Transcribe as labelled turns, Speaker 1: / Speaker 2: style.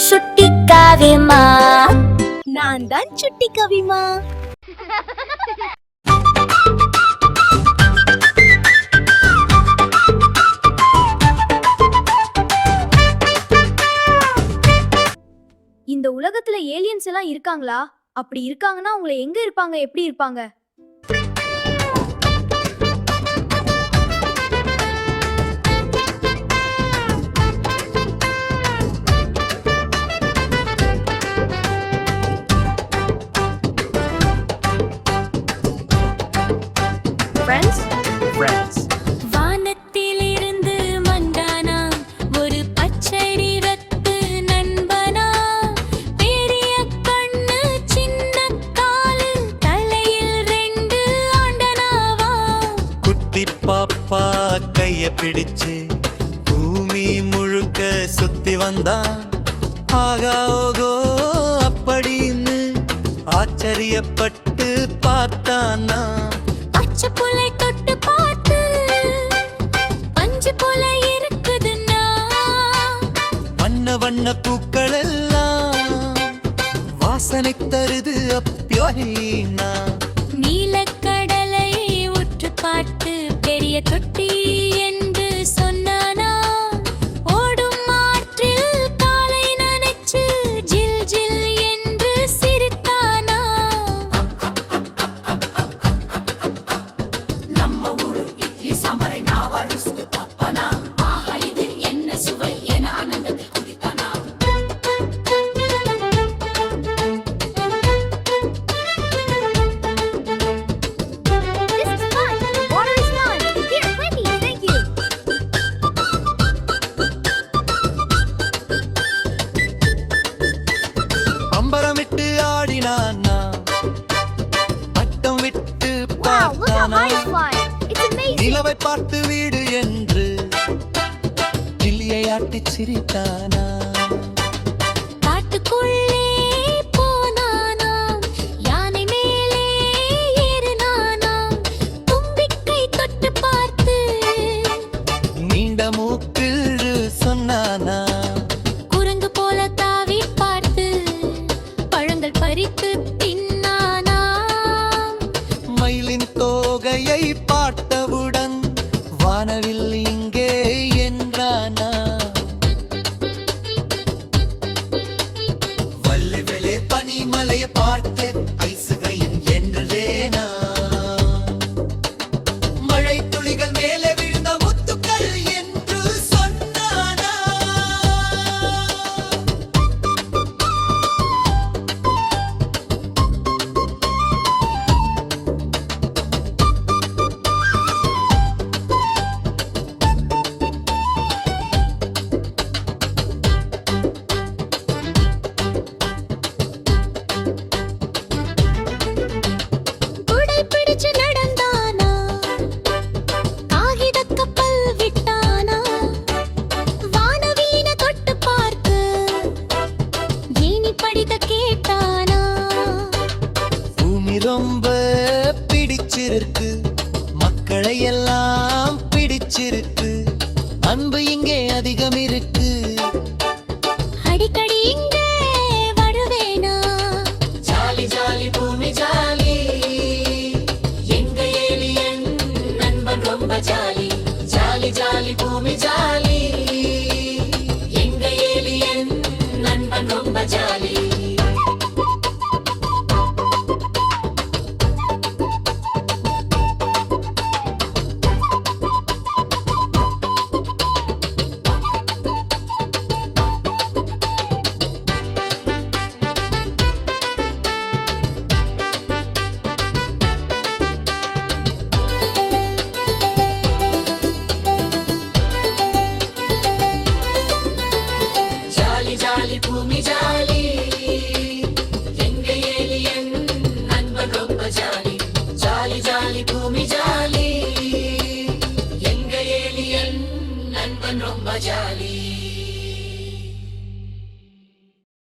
Speaker 1: சுட்டி காவியம்மா.
Speaker 2: நான் தான் சுட்டி கவிமா.
Speaker 3: இந்த உலகத்துல ஏலியன்ஸ் எல்லாம் இருக்காங்களா? அப்படி இருக்காங்கன்னா அவங்க எங்க இருப்பாங்க, எப்படி இருப்பாங்க?
Speaker 4: Friends.
Speaker 1: வானத்திலிருந்து மந்தானா ஒரு பச்சை நிறத்து நண்பனா, பெரிய கண்ணு சின்ன காலு தலையில் 2 ஆண்டனாவா.
Speaker 4: குட்டி பாப்பா கைய பிடிச்சு பூமி முழுக்க சுத்தி வந்தான். ஆகா ஓகோ அப்படின்னு ஆச்சரியப்பட்டு பார்த்தானா.
Speaker 1: பச்சை புலை தொட்டு பார்த்து பஞ்சு போல இருக்குதுன்னா,
Speaker 4: வண்ண வண்ண பூக்கள் எல்லாம் வாசனை தருது அப்பயோனா.
Speaker 1: நீலக்கடலை உற்று பார்த்து பெரிய தொட்டி என்று சொன்னானா. ஓடும் ஆற்றில் காலை நனைச்சு ஜில் ஜில் என்று சிரித்தானா.
Speaker 4: அம்பரமிட்டு ஆடினானா, பட்டம் விட்டு பார்த்தானா. நிலவை பார்த்து வீடு என்று கிளியை ஆட்டி சிரித்தானா.
Speaker 1: காட்டுக்குள்ளே போனானாம், யானை மேலே ஏறினானாம். தும்பிக்கை தொட்டு பார்த்து
Speaker 4: நீண்ட மூக்கில் சொன்னானா.
Speaker 1: குரங்கு போல தாவி பார்த்து பழங்கள் பறித்து தின்னானா.
Speaker 4: மயிலின் தோகையை பார்த்தவுடன் வானவில் இங்கே என்றானா. வல்லுவெளே பனிமலையை பார்த்து ஐசுகையின் என்றேனா. மழை துளிகள் மேலே விழுந்த முத்துக்கள் என்று சொன்னானா.
Speaker 1: குடை பிடிச்சு நடந்தானா, காகித கப்பல் விட்டானா. வானவீன தொட்டு பார்த்து ஏனி படிக்க கேட்டானா.
Speaker 4: பூமி ரொம்ப பிடிச்சிருக்கு, மக்களை எல்லாம் பிடிச்சிருக்கு, அன்பு இங்கே அதிகம் இருக்கு.
Speaker 1: அடிக்கடி இங்கே வருவேனா.
Speaker 4: ஜாலி ஜாலி பூமி ஜாலி, எங்க ஏலியன் நண்பன் ரொம்ப ஜாலி. ஜாலி ஜாலி பூமி ஜாலி, எங்க ஏலியன் நண்பன் ரொம்ப ஜாலி.